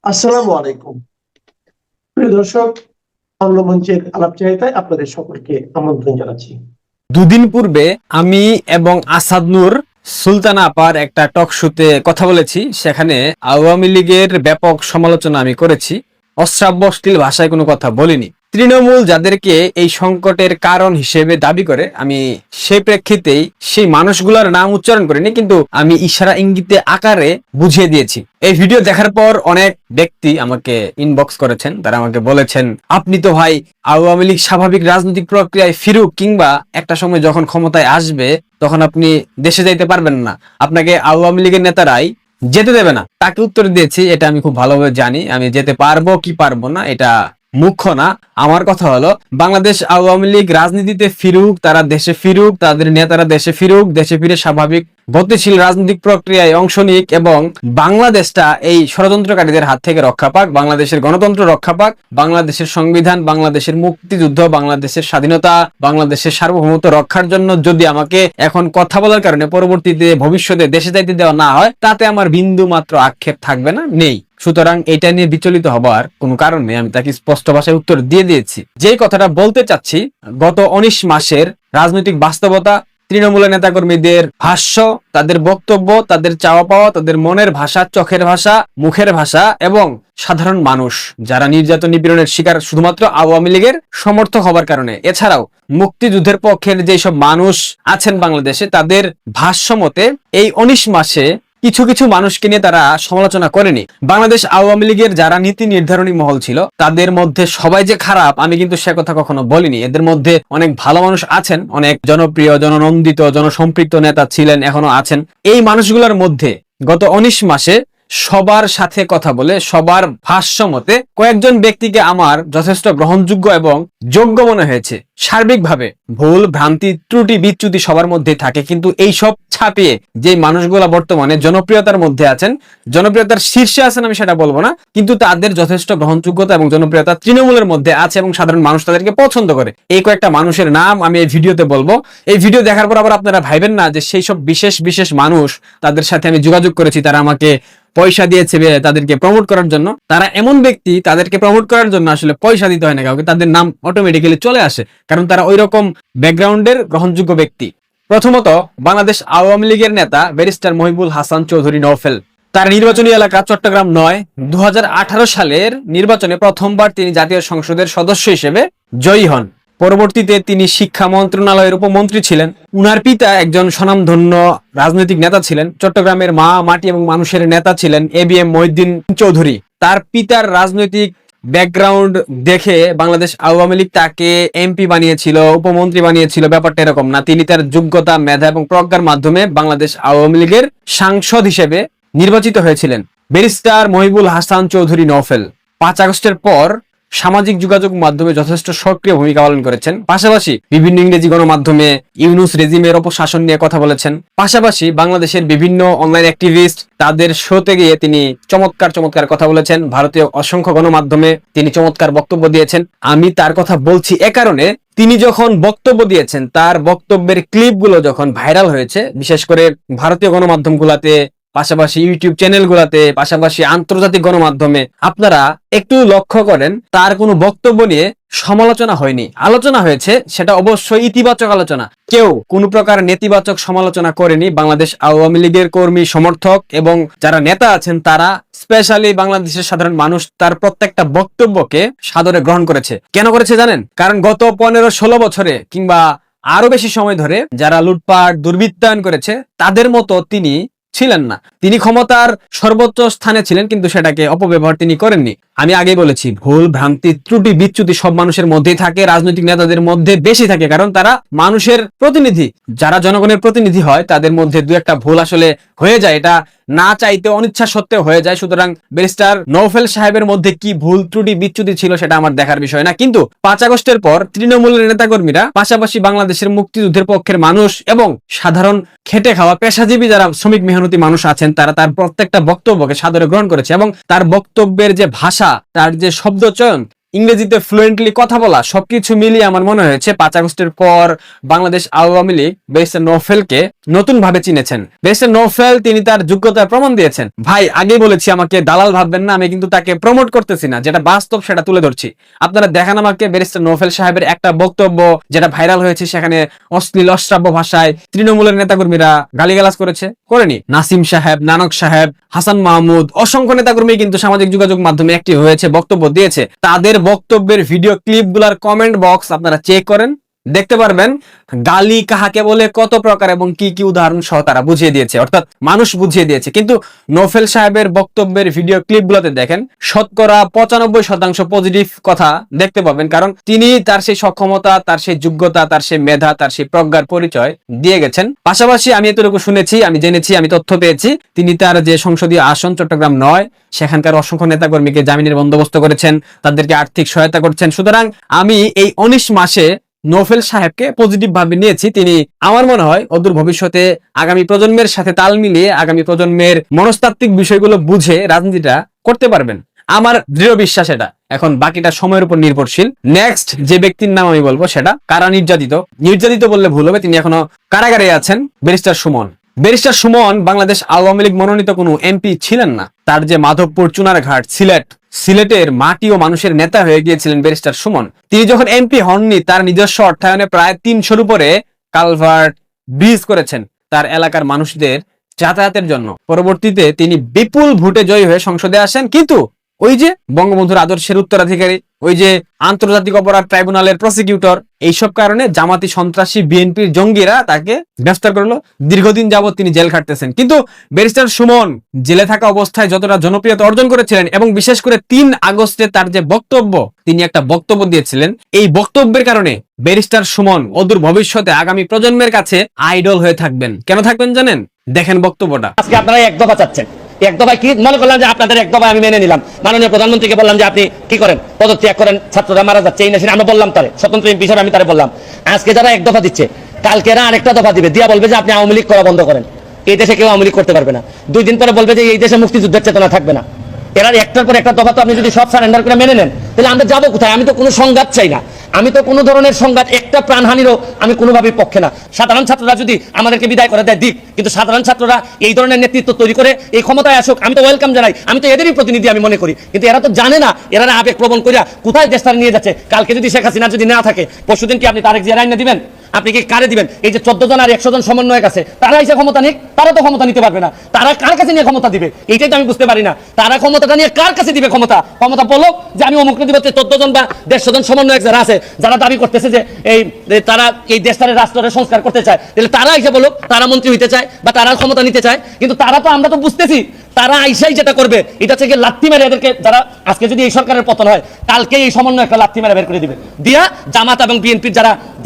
আসসালামু আলাইকুম। প্রিয় দর্শক, বাংলা মঞ্চের আলাপচারিতায় আপনাদের সকলকে আমন্ত্রণ জানাচ্ছি। দুদিন পূর্বে আমি এবং আসাদ নূর সুলতানা আপার একটা টক শোতে কথা বলেছি। সেখানে আওয়ামী লীগের ব্যাপক সমালোচনা আমি করেছি। অশ্রাব্য অশ্লীল ভাষায় কোনো কথা বলিনি। তৃণমূল যাদেরকে এই সংকটের কারণ হিসেবে দাবি করে, আমি সেই প্রেক্ষিতেই সেই মানুষগুলোর নাম উচ্চারণ করিনি, কিন্তু আমি ইশারা ইঙ্গিতে আকারে বুঝিয়ে দিয়েছি। এই ভিডিও দেখার পর অনেক ব্যক্তি আমাকে ইনবক্স করেছেন। তারা আমাকে বলেছেন, আপনি তো ভাই আওয়ামী লীগ স্বাভাবিক রাজনৈতিক প্রক্রিয়ায় ফিরুক, কিংবা একটা সময় যখন ক্ষমতায় আসবে তখন আপনি দেশে যাইতে পারবেন না, আপনাকে আওয়ামী লীগের নেতারাই যেতে দেবে না। তাকে উত্তর দিয়েছি, এটা আমি খুব ভালোভাবে জানি, আমি যেতে পারবো কি পারবো না এটা মুখ্য না। আমার কথা হলো, বাংলাদেশ আওয়ামী লীগ রাজনীতিতে ফিরুক, তারা দেশে ফিরুক, তাদের নেতারা দেশে ফিরুক, দেশে ফিরে স্বাভাবিক গতিশীল রাজনৈতিক প্রক্রিয়ায় অংশ নিক এবং বাংলাদেশটা এই ষড়যন্ত্রকারীদের হাত থেকে রক্ষা পাক, বাংলাদেশের গণতন্ত্র রক্ষা পাক, বাংলাদেশের সংবিধান, বাংলাদেশের মুক্তিযুদ্ধ, বাংলাদেশের স্বাধীনতা, বাংলাদেশের সার্বভৌমত্ব রক্ষার জন্য যদি আমাকে এখন কথা বলার কারণে পরবর্তীতে ভবিষ্যতে দেশে যাইতে দেওয়া না হয়, তাতে আমার বিন্দু মাত্র আক্ষেপ থাকবে না, নেই। সুতরাং এটা নিয়ে বিচলিত হবার কোনো কারণ নেই। আমি তাকে স্পষ্ট ভাষায় উত্তর দিয়ে দিয়েছি। যেই কথাটা বলতে চাচ্ছি, গত 19 মাসের রাজনৈতিক বাস্তবতা, তৃণমূলের নেতাকর্মীদের ভাষ্য, তাদের বক্তব্য, তাদের চাওয়া পাওয়া, তাদের মনের ভাষা, চোখের ভাষা, মুখের ভাষা এবং সাধারণ মানুষ যারা নির্যাতন নিপীড়নের শিকার শুধুমাত্র আওয়ামী লীগের সমর্থক হবার কারণে, এছাড়াও মুক্তিযুদ্ধের পক্ষের যেসব মানুষ আছেন বাংলাদেশে, তাদের ভাষ্য মতে এই 19 মাসে কিছু কিছু মানুষকে নিয়ে তারা সমালোচনা করেনি। বাংলাদেশ আওয়ামী লীগের যারা নীতি নির্ধারণী মহল ছিল, তাদের মধ্যে সবাই যে খারাপ আমি কিন্তু সে কথা কখনো বলিনি। এদের মধ্যে অনেক ভালো মানুষ আছেন, অনেক জনপ্রিয়, জননন্দিত, জনসম্পৃক্ত নেতা ছিলেন, এখনো আছেন। এই মানুষগুলোর মধ্যে গত 19 মাসে সবার সাথে কথা বলে সবার ভাষ্য মতে কয়েকজন ব্যক্তিকে আমার যথেষ্ট গ্রহণযোগ্য এবং যোগ্য মনে হয়েছে। সার্বিকভাবে ভুল, ভ্রান্তি, ত্রুটি, বিচ্যুতি সবার মধ্যে থাকে, কিন্তু এই সব ছাপিয়ে যে মানুষগুলো বর্তমানে জনপ্রিয়তার মধ্যে আছেন, জনপ্রিয়তার শীর্ষে আছেন আমি সেটা বলবো না, কিন্তু তাদের যথেষ্ট গ্রহণযোগ্যতা এবং জনপ্রিয়তা তৃণমূলের মধ্যে আছে এবং সাধারণ মানুষ তাদেরকে পছন্দ করে। এই কয়েকটা মানুষের নাম আমি এই ভিডিওতে বলবো। এই ভিডিও দেখার পর আবার আপনারা ভাইবেন না যে সেই সব বিশেষ বিশেষ মানুষ, তাদের সাথে আমি যোগাযোগ করেছি, তারা আমাকে পয়সা দিয়েছে তাদেরকে প্রমোট করার জন্য। তারা এমন ব্যক্তি, তাদেরকে প্রমোট করার জন্য আসলে পয়সা দিতে হয় না কাউকে, তাদের নাম অটোমেটিক্যালি চলে আসে, কারণ তারা ওই রকম ব্যাকগ্রাউন্ডের গ্রহণযোগ্য ব্যক্তি। প্রথমত, বাংলাদেশ আওয়ামী লীগের নেতা ব্যারিস্টার মহিবুল হাসান চৌধুরী নওফেল। তার নির্বাচনী এলাকা চট্টগ্রাম ৯। 2018 সালের নির্বাচনে প্রথমবার তিনি জাতীয় সংসদের সদস্য হিসেবে জয়ী হন। পরবর্তীতে তিনি শিক্ষা মন্ত্রণালয়ের উপমন্ত্রী ছিলেন। উনার পিতা একজন স্বনামধন্য রাজনৈতিক নেতা ছিলেন, চট্টগ্রামের মা, মাটি এবং মানুষের নেতা ছিলেন ABM মহিউদ্দিন চৌধুরী। তার পিতার রাজনৈতিক ব্যাকগ্রাউন্ড দেখে বাংলাদেশ আওয়ামী লীগ তাকে MP বানিয়েছিল, উপমন্ত্রী বানিয়েছিল। ব্যাপারটা এরকম না, তিনি তার যোগ্যতা, মেধা এবং প্রজ্ঞার মাধ্যমে বাংলাদেশ আওয়ামী লীগের সাংসদ হিসেবে নির্বাচিত হয়েছিলেন ব্যারিস্টার মহিবুল হাসান চৌধুরী নওফেল। 5 আগস্টের পর সামাজিক যোগাযোগ মাধ্যমে যথেষ্ট সক্রিয় ভূমিকা পালন করেছেন। পাশাপাশি বিভিন্ন ইংরেজি গণমাধ্যমে ইউনূস রেজিমের অপশাসন নিয়ে কথা বলেছেন। পাশাপাশি বাংলাদেশের বিভিন্ন অনলাইন অ্যাক্টিভিস্ট, তাদের শোতে গিয়ে তিনি চমৎকার চমৎকার কথা বলেছেন। ভারতীয় অসংখ্য গণমাধ্যমে তিনি চমৎকার বক্তব্য দিয়েছেন। আমি তার কথা বলছি এ কারণে, তিনি যখন বক্তব্য দিয়েছেন, তার বক্তব্যের ক্লিপগুলো যখন ভাইরাল হয়েছে, বিশেষ করে ভারতীয় গণমাধ্যমগুলোতে, পাশাপাশি ইউটিউব চ্যানেলগুলোতে, পাশাপাশি আন্তর্জাতিক গণমাধ্যমে, আপনারা একটু লক্ষ্য করেন তার কোনো বক্তব্য নিয়ে সমালোচনা হয়নি, আলোচনা হয়েছে। সেটা অবশ্যই ইতিবাচক আলোচনা। কেউ কোনো প্রকার নেতিবাচক সমালোচনা করেনি। বাংলাদেশ আওয়ামী লীগের কর্মী, সমর্থক এবং যারা নেতা আছেন, তারা স্পেশালি বাংলাদেশের সাধারণ মানুষ তার প্রত্যেকটা বক্তব্যকে সাদরে গ্রহণ করেছে। কেন করেছে জানেন? কারণ গত 15-16 বছরে কিংবা আরো বেশি সময় ধরে যারা লুটপাট, দুর্বৃত্তায়ন করেছে, তাদের মতো তিনি ছিলেন না। তিনি ক্ষমতার সর্বোচ্চ স্থানে ছিলেন, কিন্তু সেটাকে অপব্যবহার তিনি করেননি। আমি আগেই বলেছি, ভুল, ভ্রান্তি, ত্রুটি, বিচ্যুতি সব মানুষের মধ্যেই থাকে, রাজনৈতিক নেতাদের মধ্যে বেশি থাকে, কারণ তারা মানুষের প্রতিনিধি। যারা জনগণের প্রতিনিধি হয়, তাদের মধ্যে দু একটা ভুল আসলে হয়ে যায়, এটা না চাইতে অনিচ্ছা সত্ত্বেও হয়ে যায়। সুতরাং ব্যারিস্টার নওফেল সাহেবের মধ্যে কি ভুল, ত্রুটি, বিচ্যুতি ছিল সেটা আমার দেখার বিষয় না। কিন্তু 5 আগস্টের পর তৃণমূলের নেতাকর্মীরা, পাশাপাশি বাংলাদেশের মুক্তিযুদ্ধের পক্ষের মানুষ এবং সাধারণ খেটে খাওয়া পেশাজীবী যারা শ্রমিক মেহনতি মানুষ আছেন, তারা তার প্রত্যেকটা বক্তব্যকে সাদরে গ্রহণ করেছে এবং তার বক্তব্যের যে ভাষা, তার যে শব্দ চয়ন, ইংরেজিতে ফ্লুয়েন্টলি কথা বলা, সবকিছু মিলিয়ে আমার মনে হয়েছে 5 আগস্টের পর বাংলাদেশ আওয়ামী লীগ ব্যারিস্টার নওফেলকে নতুন ভাবে চিনেছেন। ব্যারিস্টার নওফেল তিনি তার যোগ্যতার প্রমাণ দিয়েছেন। ভাই আগেই বলেছি আমাকে দালাল ভাববেন না, আমি কিন্তু তাকে প্রমোট করতেছি না, যেটা বাস্তব সেটা তুলে ধরছি। আপনারা দেখেন আমাকে ব্যারিস্টার নওফেল সাহেবের একটা বক্তব্য যেটা ভাইরাল হয়েছে, সেখানে অশ্লীল অশ্রাব্য ভাষায় তৃণমূলের নেতাকর্মীরা গালিগালাজ করেনি? নাসিম সাহেব, নানক সাহেব, হাসান মাহমুদ, অসংখ্য নেতাকর্মী কিন্তু সামাজিক যোগাযোগ মাধ্যমে অ্যাক্টিভ হয়েছে, বক্তব্য দিয়েছে। তাদের বক্তব্যের ভিডিও ক্লিপ গুলার কমেন্ট বক্স আপনারা চেক করেন, দেখতে পারবেন গালি কাহাকে বলে, কত প্রকার এবং কি কি উদাহরণ সহ তারা বুঝিয়ে দিয়েছে, অর্থাৎ মানুষ বুঝিয়ে দিয়েছে। কিন্তু নওফেল সাহেবের বক্তব্যের ভিডিও ক্লিপ গুলোতে দেখেন শতকরা 95% পজিটিভ কথা দেখতে পাবেন, কারণ তিনি তার সেই সক্ষমতা, তার সেই যোগ্যতা, তার সেই মেধা, তার সেই প্রজ্ঞার পরিচয় দিয়ে গেছেন। পাশাপাশি আমি এতটুকু শুনেছি, আমি জেনেছি, আমি তথ্য পেয়েছি, তিনি তার যে সংসদীয় আসন চট্টগ্রাম 9 সেখানকার অসংখ্য নেতাকর্মীকে জামিনের বন্দোবস্ত করেছেন, তাদেরকে আর্থিক সহায়তা করছেন। সুতরাং আমি এই 19 মাসে নওফেল সাহেবকে পজিটিভ ভাবে নিয়েছি। তিনি আমার মনে হয় অদূর ভবিষ্যতে আগামী প্রজন্মের সাথে তাল মিলিয়ে আগামী প্রজন্মের মনস্তাত্ত্বিক বিষয়গুলো বুঝে রাজনীতিটা করতে পারবেন, আমার দৃঢ় বিশ্বাস এটা। এখন বাকিটা সময়ের উপর নির্ভরশীল। নেক্সট যে ব্যক্তির নাম আমি বলবো সেটা কারা নির্যাতিত বললে ভুল হবে, তিনি এখনো কারাগারে আছেন, ব্যারিস্টার সুমন। ব্যারিস্টার সুমন বাংলাদেশ আওয়ামী লীগ মনোনীত কোনো এমপি ছিলেন না। তার যে মাধবপুর, চুনারঘাট, সিলেটের মাটি ও মানুষের নেতা হয়ে গিয়েছিলেন ব্যারিস্টার সুমন। তিনি যখন এমপি হননি, তার নিজস্ব অর্থায়নে প্রায় 300-র উপরে কালভার্ট, ব্রিজ করেছেন তার এলাকার মানুষদের যাতায়াতের জন্য। পরবর্তীতে তিনি বিপুল ভোটে জয়ী হয়ে সংসদে আসেন, কিন্তু ওই যে বঙ্গবন্ধুর আদর্শের উত্তরাধিকারী, ওই যে আন্তর্জাতিক অপরাধ ট্রাইব্যুনালের প্রসিকিউটর, এইসব কারণে জামাতি সন্ত্রাসী বিএনপির জঙ্গিরা তাকে গ্রেফতার করলো। দীর্ঘদিন যাবত তিনি জেল খাটতেছেন। কিন্তু ব্যারিস্টার সুমন জেলে থাকা অবস্থায় যতটা জনপ্রিয়তা অর্জন করেছিলেন, এবং বিশেষ করে 3 আগস্টে তার যে বক্তব্য, তিনি একটা বক্তব্য দিয়েছিলেন, এই বক্তব্যের কারণে ব্যারিস্টার সুমন অদূর ভবিষ্যতে আগামী প্রজন্মের কাছে আইডল হয়ে থাকবেন। কেন থাকবেন জানেন? দেখেন বক্তব্যটা। আজকে আপনারা এক দফা চাচ্ছেন, এক দফায় কি মনে করলাম যে আপনাদের এক দফায় আমি মেনে নিলাম। মাননীয় প্রধানমন্ত্রীকে বললাম যে আপনি কি করেন, পদত্যাগ করেন, ছাত্ররা মারা যাচ্ছে, এই না আমরা বললাম, তারে স্বতন্ত্র এমপি হিসেবে আমি তারে বললাম। আজকে যারা এক দফা দিচ্ছে, কালকে এরা আরেকটা দফা দিবে, দিয়া বলবে যে আপনি আওয়ামী লীগ করা বন্ধ করেন, এই দেশে কেউ আওয়ামী লীগ করতে পারবে না। 2 দিন পরে বলবে যে এই দেশে মুক্তিযুদ্ধের চেতনা থাকবে না। এরা একটার পর একটা দফা তো আপনি যদি সব সারেন্ডার করে মেনে নেন, তাহলে আমরা যাবো কোথায়? আমি তো কোনো সংঘাত চাই না, আমি তো কোনো ধরনের সংঘাত, একটা প্রাণহানিরও আমি কোনোভাবেই পক্ষে না। সাধারণ ছাত্ররা যদি আমাদেরকে বিদায় করে দেয় দিক, কিন্তু সাধারণ ছাত্ররা এই ধরনের নেতৃত্ব তৈরি করে এই ক্ষমতায় আসুক, আমি তো ওয়েলকাম জানাই, আমি তো এদেরই প্রতিনিধি আমি মনে করি। কিন্তু এরা তো জানে না, এরা আবেগ প্রবণ করিয়া কোথায় দেশটা নিয়ে যাচ্ছে। কালকে যদি শেখ হাসিনা যদি না থাকে, পরশুদিন কি আপনি তারেক জিয়ার আইন দিবেন? আপনি কি কারে দিবেন? এই যে 14 জন আর 100 জন সমন্বয়ক আছে, তারা এসে ক্ষমতা নিক, তারা তো ক্ষমতা নিতে পারবে না। তারা কার কাছে নিয়ে ক্ষমতা দিবে, এইটাই তো আমি বুঝতে পারি না। তারা ক্ষমতাটা নিয়ে কার কাছে দিবে? ক্ষমতা বলো যে আমি অমুক দিব। 14 জন বা 150 জন সমন্বয়ক যারা আছে, যারা দাবি করতেছে যে তারা এই দেশটারে রাষ্ট্রের সংস্কার করতে চায়, তাহলে তারা এসে বলুক তারা মন্ত্রী হইতে চায় বা তারা ক্ষমতা নিতে চায়। কিন্তু তারা তো, আমরা তো বুঝতেছি তারা আইসাই যেটা করবে, এটা থেকে লাথি মেরে এদেরকে, যারা আজকে যদি এই সরকারের পতন হয়, কালকে এই সমন্বয় একটা লাথি মেরে বের করে দিবে, দিয়া জামাত এবং বিএনপির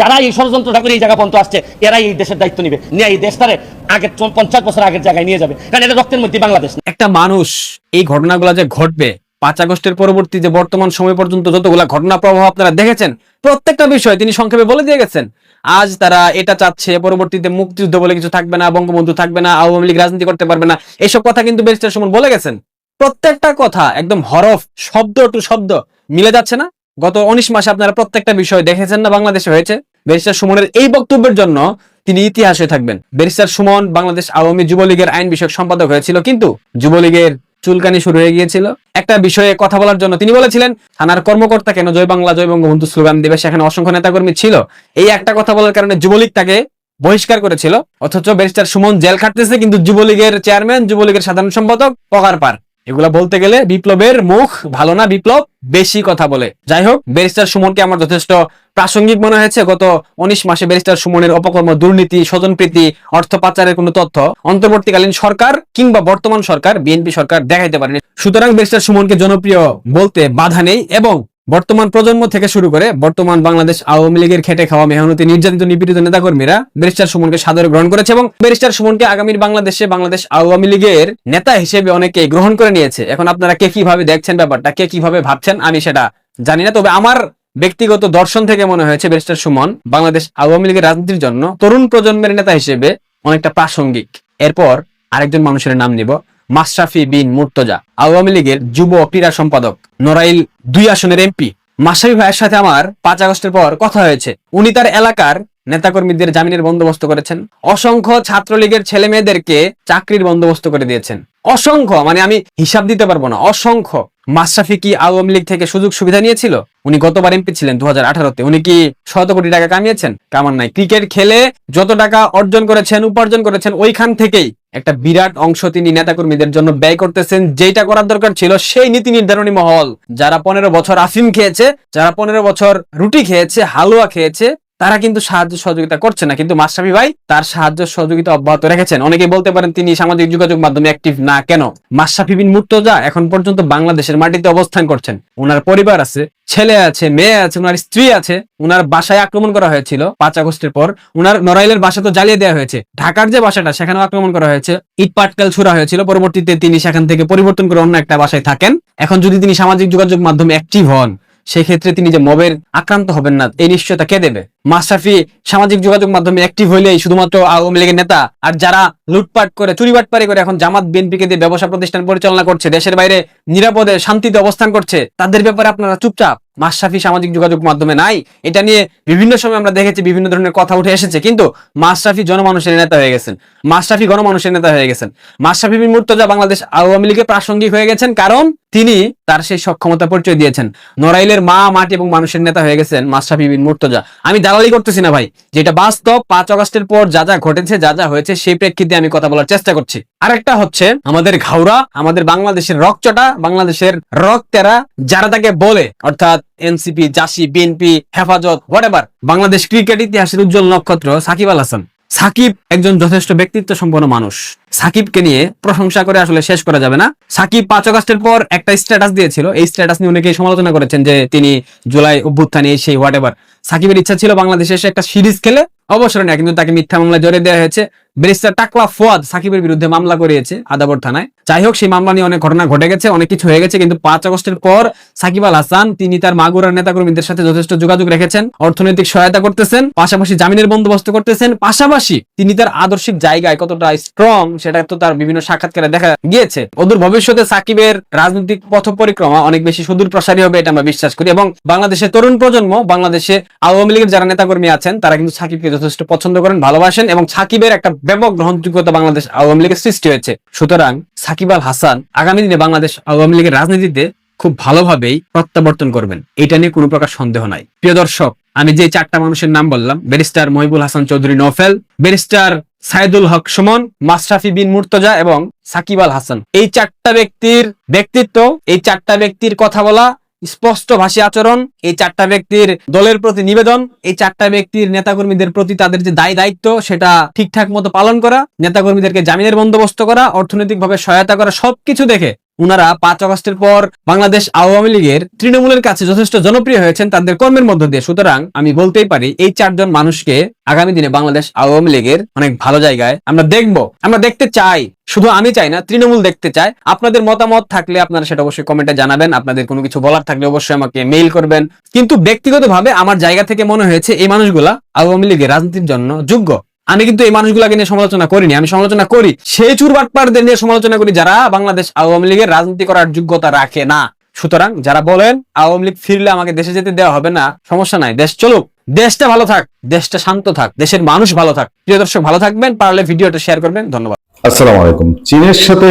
যারা এই ষড়যন্ত্রটা করে এই জায়গা পর্যন্ত আসছে, এরাই এই দেশের দায়িত্ব নিবে, নিয়ে এই দেশটারে আগের 50 বছর আগের জায়গায় নিয়ে যাবে। কারণ এটা রক্তের মধ্যে বাংলাদেশ। একটা মানুষ এই ঘটনাগুলো যে ঘটবে, 5 আগস্টের পরবর্তী যে বর্তমান সময় পর্যন্ত যতগুলা ঘটনা প্রবাহ আপনারা দেখেছেন, প্রত্যেকটা বিষয় তিনি সংক্ষেপে বলে দিয়ে গেছেন। আজ তারা এটা চাচ্ছে, পরবর্তীতে মুক্তিযুদ্ধ বলে কিছু থাকবে না, বঙ্গবন্ধু থাকবে না, আওয়ামী লীগ রাজনীতি করতে পারবে না, এইসব কথা কিন্তু ব্যারিস্টার সুমন বলে গেছেন। প্রত্যেকটা কথা একদম হরফ, শব্দ টু শব্দ মিলে যাচ্ছে না? গত 19 মাসে আপনারা প্রত্যেকটা বিষয় দেখেছেন না বাংলাদেশে হয়েছে। ব্যারিস্টার সুমনের এই বক্তব্যের জন্য তিনি ইতিহাসে থাকবেন। ব্যারিস্টার সুমন বাংলাদেশ আওয়ামী যুবলীগের আইন বিষয়ক সম্পাদক হয়েছিল, কিন্তু যুবলীগের চুলকানি শুরু হয়ে গিয়েছিল। একটা বিষয়ে কথা বলার জন্য তিনি বলেছিলেন থানার কর্মকর্তা কেন জয় বাংলা জয় বঙ্গবন্ধু স্লোগান দিবে, সেখানে অসংখ্য নেতাকর্মী ছিল। এই একটা কথা বলার কারণে যুবলীগ তাকে বহিষ্কার করেছিল। অথচ ব্যারিস্টার সুমন জেল খাটতেছে, কিন্তু যুবলীগের চেয়ারম্যান, যুবলীগের সাধারণ সম্পাদক পগার পার। এগুলা বলতে গেলে বিপ্লবের মুখ ভালো না, বিপ্লব বেশি কথা বলে। যাই হোক, ব্যারিস্টার সুমনকে আমার যথেষ্ট প্রাসঙ্গিক মনে হয়েছে। গত 19 মাসে ব্যারিস্টার সুমনের অপকর্ম, দুর্নীতি, স্বজনপ্রীতি, অর্থ পাচারের কোনো তথ্য অন্তর্বর্তীকালীন সরকার কিংবা বর্তমান সরকার, বিএনপি সরকার দেখাইতে পারেনি। সুতরাং ব্যারিস্টার সুমনকে জনপ্রিয় বলতে বাধা নেই, এবং বর্তমান প্রজন্ম থেকে শুরু করে বর্তমান বাংলাদেশ আওয়ামী লীগের খেটে খাওয়া, মেহনতি, নির্যাতিত, নিপীড়িত নেতাকর্মীরা ব্যারিস্টার সুমনকে সাদরে গ্রহণ করেছে, এবং ব্যারিস্টার সুমনকে আগামীর বাংলাদেশে বাংলাদেশ আওয়ামী লীগের নেতা হিসেবে অনেকে গ্রহণ করে নিয়েছে। এখন আপনারা কে কিভাবে দেখছেন ব্যাপারটা, কে কিভাবে ভাবছেন, আমি সেটা জানি না। তবে আমার ব্যক্তিগত দর্শন থেকে মনে হয়েছে ব্যারিস্টার সুমন বাংলাদেশ আওয়ামী লীগের রাজনীতির জন্য তরুণ প্রজন্মের নেতা হিসেবে অনেকটা প্রাসঙ্গিক। এরপর আরেকজন মানুষের নাম নিব, মাশরাফি বিন মুর্তজা, আওয়ামী লীগের যুব ক্রীড়া সম্পাদক, নড়াইল 2 আসনের এমপি। মাশরাফি ভাইয়ের সাথে আমার 5 আগস্টের পর কথা হয়েছে। উনি তার এলাকার নেতাকর্মীদের জামিনের বন্দোবস্ত করেছেন, অসংখ্য ছাত্রলীগের ছেলে মেয়েদেরকে চাকরির বন্দোবস্ত করে দিয়েছেন, অসংখ্য, মানে আমি হিসাব দিতে পারবো না, অসংখ্য। মাশরাফি কি আওয়ামী লীগ থেকে সুযোগ সুবিধা নিয়েছিল? উনি গতবার এমপি ছিলেন 2018-তে, উনি কি শত কোটি টাকা কামিয়েছেন? কামান নাই। ক্রিকেট খেলে যত টাকা অর্জন করেছেন, উপার্জন করেছেন, ওইখান থেকেই একটা বিরাট অংশ তিনি নেতাকর্মীদের জন্য ব্যয় করতেছেন। যেটা করার দরকার ছিল সেই নীতি নির্ধারণী মহল, যারা 15 বছর আফিম খেয়েছে, যারা 15 বছর রুটি খেয়েছে, হালুয়া খেয়েছে, তারা কিন্তু সাহায্য সহযোগিতা করছে না। কিন্তু মাশরাফি ভাই তার সাহায্য সহযোগিতা অব্যাহত রেখেছেন। অনেকেই বলতে পারেন তিনি সামাজিক যোগাযোগ মাধ্যমে অ্যাক্টিভ না কেন। মাশরাফি বিন মুর্তজা এখন পর্যন্ত বাংলাদেশের মাটিতে অবস্থান করছেন। ওনার পরিবার আছে, ছেলে আছে, মেয়ে আছে, ওনার স্ত্রী আছে। ওনার বাসায় আক্রমণ করা হয়েছিল 5 আগস্টের পর। ওনার নড়াইলের বাসা তো জ্বালিয়ে দেওয়া হয়েছে, ঢাকার যে বাসাটা সেখানেও আক্রমণ করা হয়েছে, ইট পাটকেল ছুড়া হয়েছিল। পরবর্তীতে তিনি সেখান থেকে পরিবর্তন করে অন্য একটা বাসায় থাকেন। এখন যদি তিনি সামাজিক যোগাযোগ মাধ্যমে অ্যাক্টিভ হন, সেক্ষেত্রে তিনি যে মবের আক্রান্ত হবেন না, এই নিশ্চয়তা কে দেবে? মাশরাফি সামাজিক যোগাযোগ মাধ্যমে অ্যাক্টিভ হইলেই শুধুমাত্র আওয়ামী লীগের নেতা, আর যারা লুটপাট করে চুরিবাটপারি করে এখন জামাত বিএনপিকে দিয়ে ব্যবসা প্রতিষ্ঠান পরিচালনা করছে, দেশের বাইরে নিরাপদে শান্তিতে অবস্থান করছে, তাদের ব্যাপারে আপনারা চুপচাপ। মাশরাফি সামাজিক যোগাযোগ মাধ্যমে নাই, এটা নিয়ে বিভিন্ন সময় আমরা দেখেছি বিভিন্ন ধরনের কথা উঠে এসেছে, কিন্তু মাশরাফি জনমানুষের নেতা হয়ে গেছেন, মাশরাফি গণমানুষের নেতা হয়ে গেছেন। মাশরাফি বিন মুর্তজা বাংলাদেশ আওয়ামী লীগে প্রাসঙ্গিক হয়ে গেছেন, কারণ তিনি তার সেই সক্ষমতা পরিচয় দিয়েছেন। নড়াইলের মা, মাটি এবং মানুষের নেতা হয়ে গেছেন মাশরাফি বিন মুর্তজা। আমি দালালি করতেছি না ভাই, যেটা বাস্তব। 5 আগস্টের পর যা যা ঘটেছে, যা যা হয়েছে, সেই প্রেক্ষিতে আমি কথা বলার চেষ্টা করছি। আরেকটা হচ্ছে আমাদের ঘাওড়া, আমাদের বাংলাদেশের রকচটা, বাংলাদেশের রক্তেরা যারা তাকে বলে, অর্থাৎ এনসিপি, জাসি, বিএনপি, হেফাজত, হোয়াটএভার, বাংলাদেশ ক্রিকেট ইতিহাসের উজ্জ্বল নক্ষত্র সাকিব আল হাসান। সাকিব একজন যথেষ্ট ব্যক্তিত্ব সম্পন্ন মানুষ। সাকিবকে নিয়ে প্রশংসা করে আসলে শেষ করা যাবে না। সাকিব 5 আগস্টের পর একটা স্ট্যাটাস দিয়েছিল, এই স্ট্যাটাস নিয়ে অনেকেই সমালোচনা করেছেন যে তিনি জুলাই অভ্যুত্থানে সেই হোয়াটএভার। সাকিবের ইচ্ছা ছিল বাংলাদেশে এসে একটা সিরিজ খেলে অবসর নেয়, কিন্তু তাকে মিথ্যা মামলায় জড়িয়ে দেওয়া হয়েছে। ব্যারিস্টার টাকলা ফুয়াদ সাকিবের বিরুদ্ধে মামলা করিয়েছে আদাবর থানায়। যাই হোক, সেই মামলা নিয়ে অনেক ঘটনা ঘটে গেছে, অনেক কিছু হয়ে গেছে, কিন্তু 5 আগস্টের পর সাকিব আল হাসান তিনি তার মাগুরার নেতাকর্মীদের সাথে যথেষ্ট যোগাযোগ রেখেছেন, অর্থনৈতিক সহায়তা করতেছেন, পাশাপাশি জামিনের বন্দোবস্ত করতেছেন, পাশাপাশি তিনি তার আদর্শিক জায়গায় কতটা স্ট্রং সেটা তো তার বিভিন্ন সাক্ষাৎকারে দেখা গিয়েছে। অদূর ভবিষ্যতে সাকিবের রাজনৈতিক পথ পরিক্রমা অনেক বেশি সুদূর প্রসারী হবে, এটা আমরা বিশ্বাস করি। এবং বাংলাদেশের তরুণ প্রজন্ম, বাংলাদেশে আওয়ামী লীগের যারা নেতাকর্মী আছেন, তারা কিন্তু সাকিবকে যথেষ্ট পছন্দ করেন, ভালোবাসেন, এবং সাকিবের একটা ব্যাপক গ্রহণযোগ্যতা বাংলাদেশ আওয়ামী লীগের সৃষ্টি হয়েছে। সুতরাং সাকিব আল হাসান আগামী দিনে বাংলাদেশ আওয়ামী লীগের রাজনীতিতে খুব ভালোভাবেই প্রত্যাবর্তন করবেন, এটা নিয়ে কোনো প্রকার সন্দেহ নাই। প্রিয় দর্শক, আমি যে 4টা মানুষের নাম বললাম, ব্যারিস্টার মহিবুল হাসান চৌধুরী নওফেল, ব্যারিস্টার সাইদুল হক সুমন, মাশরাফি বিন মুর্তজা এবং সাকিব আল হাসান, এই 4টা ব্যক্তির ব্যক্তিত্ব, এই 4টা ব্যক্তির কথা বলা, স্পষ্ট ভাষী আচরণ, এই 4টা ব্যক্তির দলের প্রতি নিবেদন, এই 4টা ব্যক্তির নেতাকর্মীদের প্রতি তাদের যে দায়িত্ব সেটা ঠিকঠাক মতো পালন করা, নেতাকর্মীদেরকে জামিনের বন্দোবস্ত করা, অর্থনৈতিকভাবে সহায়তা করা, সবকিছু দেখে উনারা 5 আগস্টের পর বাংলাদেশ আওয়ামী লীগের তৃণমূলের কাছে যথেষ্ট জনপ্রিয় হয়েছেন তাদের কর্মের মধ্য দিয়ে। সুতরাং আমি বলতেই পারি এই 4 জন মানুষকে আগামী দিনে বাংলাদেশ আওয়ামী লীগের অনেক ভালো জায়গায় আমরা দেখব, আমরা দেখতে চাই। শুধু আমি চাই না, তৃণমূল দেখতে চায়। আপনাদের মতামত থাকলে আপনারা সেটা অবশ্যই কমেন্টে জানাবেন, আপনাদের কোনো কিছু বলার থাকলে অবশ্যই আমাকে মেইল করবেন। কিন্তু ব্যক্তিগতভাবে আমার জায়গা থেকে মনে হয়েছে এই মানুষগুলা আওয়ামী লীগের রাজনীতির জন্য যোগ্য। আমি কিন্তু এই মানুষগুলাকে নিয়ে সমালোচনা করিনি, আমি সমালোচনা করি সেই চুরবাটপারদের নিয়ে সমালোচনা করি যারা বাংলাদেশ আওয়ামী লীগের রাজনীতি করার যোগ্যতা রাখে না। সুতরাং যারা বলেন আওয়ামী লীগ ফিরলে আমাকে দেশে যেতে দেওয়া হবে না, সমস্যা নাই, দেশ চলুক, দেশটা ভালো থাক, দেশটা শান্ত থাক, দেশের মানুষ ভালো থাক। প্রিয় দর্শক, ভালো থাকবেন, পারলে ভিডিওটা শেয়ার করবেন। ধন্যবাদ। আসসালামু আলাইকুম। চীনের সাথে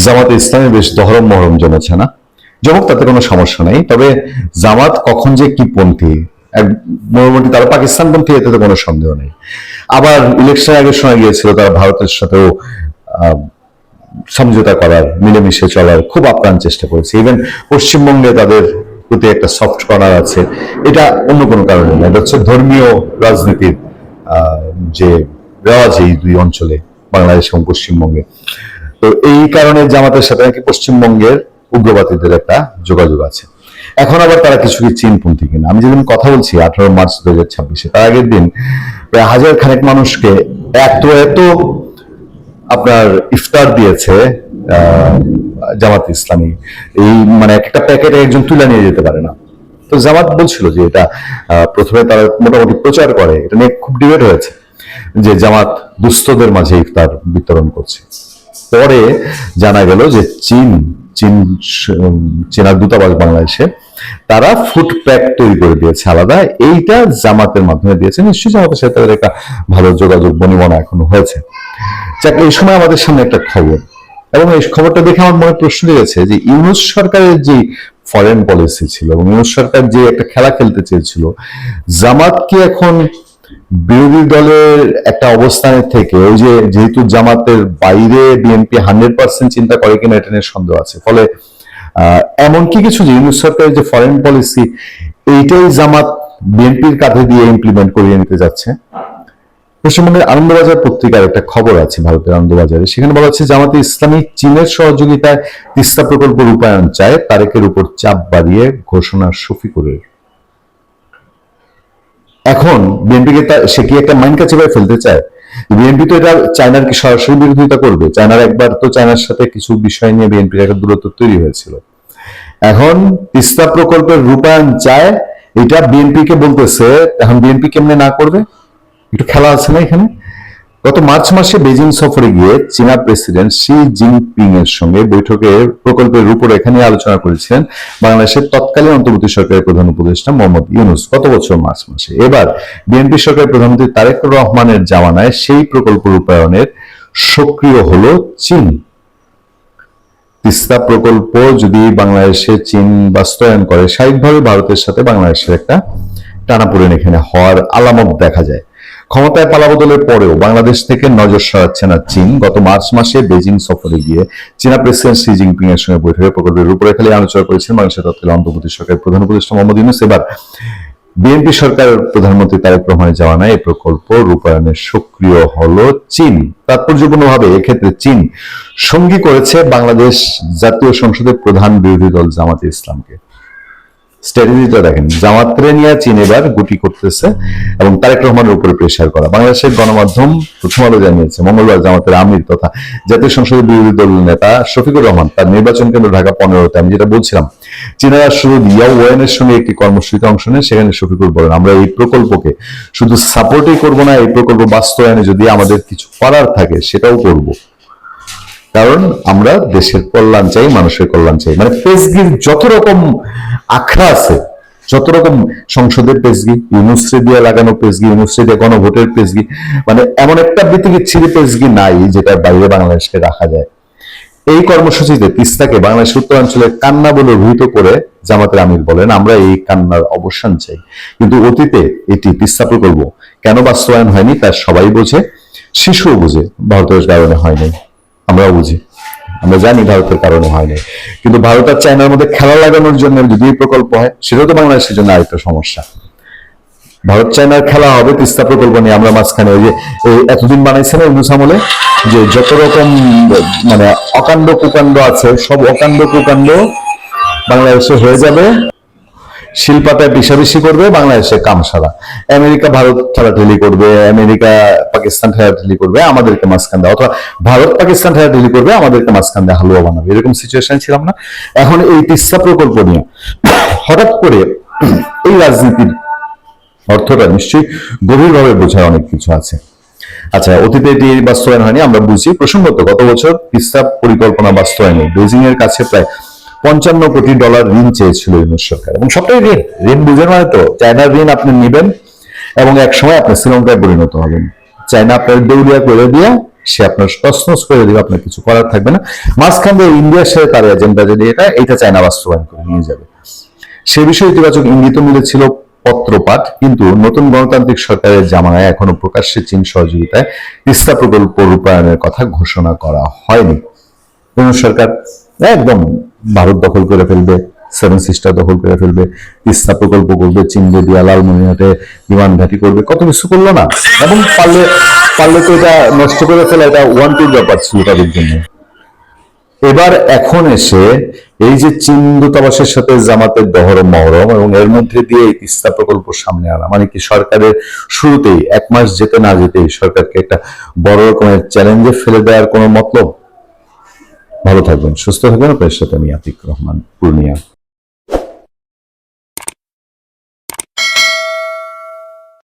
জামাতে ইসলামী বেশ দহরম মহরম জমেছে না, জমক, তাতে কোনো সমস্যা নেই। তবে জামাত কখন যে কি পন্থী, মোটামুটি তারা পাকিস্তানপন্থী, এতে তো কোনো সন্দেহ নেই। আবার ইলেকশন আগে শোনা গিয়েছিল তারা ভারতের সাথেও সমঝোতা করার, মিলেমিশে চলার খুব আপ্রাণ চেষ্টা করেছে। ইভেন পশ্চিমবঙ্গে তাদের প্রতি একটা সফট কর্নার আছে, এটা অন্য কোনো কারণে না, এটা হচ্ছে ধর্মীয় রাজনীতির যে রেওয়াজ এই দুই অঞ্চলে, বাংলাদেশ এবং পশ্চিমবঙ্গে। তো এই কারণে জামাতের সাথে নাকি পশ্চিমবঙ্গের উগ্রবাদীদের একটা যোগাযোগ আছে। এখন আবার তারা কিছু কি চীনপন্থী কিনা, আমি যেদিন কথা বলছি 18 মার্চ 2026, তার আগের দিন প্রায় 1000 খানেক মানুষকে এত আপনার ইফতার দিয়েছে জামাত ইসলামী। এই মানে একটা প্যাকেটে একজন তুলে নিয়ে যেতে পারে না। তো জামাত বলছিল যে এটা প্রথমে তারা মোটামুটি প্রচার করে, এটা নিয়ে খুব ডিবেট হয়েছে যে জামাত দুস্থদের মাঝে ইফতার বিতরণ করছে। পরে জানা গেল যে চীনা দূতাবাস বাংলাদেশে, তারা ফুড প্যাক তৈরি করে দিয়েছে আলাদা। এইটা জামাতের মাধ্যমে দিয়েছে। নিশ্চয়ই জামাতের সাথে তাদের একটা ভালো যোগাযোগ বনিবনা এখনো হয়েছে। যাক, এই সময় আমাদের সামনে একটা খবর, এবং এই খবরটা দেখে আমার মনে প্রশ্ন জেগেছে যে ইউনূস সরকারের যে ফরেন পলিসি ছিল এবং ইউনূস সরকার যে একটা খেলা খেলতে চেয়েছিল, জামাত কি এখন বিরোধী দলের একটা অবস্থানের থেকে, ওই যে যেহেতু জামাতের বাইরে বিএনপি 100% চিন্তা করে কিনা এটা নিয়ে সন্দেহ আছে। ফলে এমন কি কিছু যে ইউনূস সরকারের যে ফরেন পলিসি, এইটাই জামাত বিএনপির কাঁধে দিয়ে ইমপ্লিমেন্ট করিয়ে নিতে যাচ্ছে। পশ্চিমবঙ্গের আনন্দবাজার পত্রিকার একটা খবর আছে, ভারতের আনন্দবাজারে, সেখানে বলা হচ্ছে জামাতে ইসলামী চীনের সহযোগিতায় তিস্তা প্রকল্প রূপায়ণ চায়, তারেকের উপর চাপ বাড়িয়ে ঘোষণা শফিকুরের। এখন বিএনপিকে সে কি একটা মাইন্ড কাছে ফেলতে চায়? বিএনপি তো এটা চায়নার কি সরাসরি বিরোধিতা করবে? চায়নার একবার তো চায়নার সাথে কিছু বিষয় নিয়ে বিএনপির একটা দূরত্ব তৈরি হয়েছিল। এখন তিস্তা প্রকল্পের রূপায়ণ চায়, এটা বিএনপি কে বলতেছে। এখন বিএনপি কেমনে না করবে? একটু খেলা আছে না এখানে? গত মার্চ মাসে বেজিং সফরে গিয়ে চীনা প্রেসিডেন্ট শি জিনপিং এর সঙ্গে বৈঠকে প্রকল্পের রূপরেখা নিয়ে আলোচনা করেছিলেন বাংলাদেশের তৎকালীন অন্তর্বর্তী সরকারের প্রধান উপদেষ্টা মোহাম্মদ ইউনূস গত বছর মার্চ মাসে। এবার বিএনপি সরকারের প্রধানমন্ত্রী তারেক রহমানের জামানায় সেই প্রকল্প রূপায়ণের সক্রিয় হলো চীন। তিস্তা প্রকল্প যদি বাংলাদেশে চীন বাস্তবায়ন করে, স্বাভাবিকভাবে ভারতের সাথে বাংলাদেশের একটা টানাপোড়েন এখানে হওয়ার আলামত দেখা যায়। ক্ষমতায় পালাবদলের পরেও বাংলাদেশ থেকে নজর সরাচ্ছে না চীন। গত মার্চ মাসে বেজিং সফরে গিয়ে চীনা প্রেসিডেন্ট শি জিনপিং এর সঙ্গে বৈঠকে প্রকল্পের রূপরেখা নিয়ে আলোচনা করেছেন বাংলাদেশের তৎকালীন অন্তর্বর্তী সরকারের প্রধান উপদেষ্টা মোহাম্মদ ইউনূস। এবার বিএনপি সরকারের প্রধানমন্ত্রী তারেক রহমানের জামানায় এই প্রকল্প রূপায়ণে সক্রিয় হলো চীন। তাৎপর্যপূর্ণভাবে এক্ষেত্রে চীন সঙ্গী করেছে বাংলাদেশ জাতীয় সংসদের প্রধান বিরোধী দল জামাতে ইসলামকে। স্ট্র্যাটেজিটা দেখেন, জামাতরে নিয়ে চীন এবার গুটি করতেছে এবং তারেক রহমানের উপরে প্রেসার করা। বাংলাদেশের গণমাধ্যম প্রথম আলো জানিয়েছে মঙ্গলবার জামাতের আমির তথা জাতীয় সংসদের বিরোধী দল নেতা শফিকুর রহমান তার নির্বাচন কেন্দ্র ঢাকা 15-তে, আমি যেটা বলছিলাম, চীনা রাষ্ট্রদূত ইয়াও ওয়েনের সঙ্গে একটি কর্মসূচিতে অংশ নেন। সেখানে শফিকুর বলেন, আমরা এই প্রকল্পকে শুধু সাপোর্টই করবো না, এই প্রকল্প বাস্তবায়নে যদি আমাদের কিছু করার থাকে সেটাও করব, কারণ আমরা দেশের কল্যাণ চাই, মানুষের কল্যাণ চাই। মানে পেশগির যত রকম আখড়া আছে, যত রকম সংসদের পেশগি, ইউনূসরে দিয়ে লাগানো পেশগি, ইউনূসরে দিয়ে গণভোটের পেশগি, মানে এমন একটা বিতিকিচ্ছিরি পেশগি নাই যেটার বাইরে বাংলাদেশকে রাখা যায়। এই কর্মসূচিতে তিস্তাকে বাংলাদেশের উত্তরাঞ্চলের কান্না বলে অভিহিত করে জামাতের আমির বলেন, আমরা এই কান্নার অবসান চাই। কিন্তু অতীতে এটি তিস্তা প্রকল্প কেন বাস্তবায়ন হয়নি তা সবাই বোঝে, শিশুও বোঝে, ভারতের কারণে হয়নি। আমরাও বুঝি, আমরা জানি ভারতের কারণে হয়নি। কিন্তু ভারত আর চায়নার মধ্যে খেলা লাগানোর জন্য যদি এই প্রকল্প হয়, সেটাও তো বাংলাদেশের জন্য আরেকটা সমস্যা। ভারত চায়নার খেলা হবে তিস্তা প্রকল্প নিয়ে। আমরা মাঝখানে ওই যে এতদিন বানাইছে না ইউনূস আমলে, যে যত রকম মানে অকাণ্ড কুকাণ্ড আছে, সব অকাণ্ড কুকাণ্ড বাংলাদেশে হয়ে যাবে, শিলপাতায় পিসাপিসি করবে, বাংলাদেশে কামসারা। আমেরিকা ভারত ঠেলাঠেলি করবে, আমেরিকা পাকিস্তান ঠেলাঠেলি করবে, আমাদেরকে মাঝখান দেয়, অথবা ভারত পাকিস্তান ঠেলাঠেলি করবে, আমাদেরকে মাঝখান দিয়ে হালুয়া বানাবে। এরকম সিচুয়েশন ছিলাম না? এখন এই তিস্তা প্রকল্প নিয়ে হঠাৎ করে এই রাজনীতির অর্থটা নিশ্চয়ই গভীরভাবে বোঝার অনেক কিছু আছে। আচ্ছা, অতীতে এটি বাস্তবায়ন হয়নি, আমরা বুঝি। প্রসঙ্গত, গত বছর তিস্তা পরিকল্পনা বাস্তবায়নে বেজিং এর কাছে প্রায় $55 কোটি ঋণ চেয়েছিল ইউনূস সরকার। এবং সবটাই ঋণ। ঋণ বুঝেন মানে তো চায়নার ঋণ আপনি নেবেন এবং এক সময় আপনি শ্রীলঙ্কায় পরিণত হবেন। চায়না আপনার দেউলিয়া করে দিয়ে সে আপনার তছনছ করে দিবে, আপনার কিছু করার থাকবে না। মাঝখান দিয়ে ইন্ডিয়ার সাথে তার এজেন্ডা যদি এটা চায়না বাস্তবায়ন করে নিয়ে যাবে। সে বিষয়ে ইতিবাচক ইঙ্গিত মিলেছিল পত্রপাঠ, কিন্তু নতুন গণতান্ত্রিক সরকারের জামানায় এখনো প্রকাশ্যে চীন সহযোগিতায় তিস্তা প্রকল্প রূপায়ণের কথা ঘোষণা করা হয়নি। ইউনূস সরকার একদম ভারত দখল করে ফেলবে, সেভেন সিস্টার দখল করে ফেলবে, তিস্তা প্রকল্প করবে, চীন দিয়া লালমনিরহাটে বিমান ঘাঁটি করবে, কত কিছু করলো না। এবং পারলে তো এটা নষ্ট করে ফেলা, এটা ওয়ান্টেড ব্যাপার ছিল তাদের জন্য। এবার এখন এসে এই যে চীন দূতাবাসের সাথে জামাতের দহরম মহরম এবং এর মধ্যে দিয়ে এই তিস্তা প্রকল্প সামনে আনা, মানে কি সরকারের শুরুতেই 1 মাস যেতে না যেতেই সরকারকে একটা বড় রকমের চ্যালেঞ্জে ফেলে দেওয়ার কোনো মতলব? ভালো থাকবেন, সুস্থ থাকবেন। আপনার সাথে আমি আতিক রহমান, পূর্ণিয়া।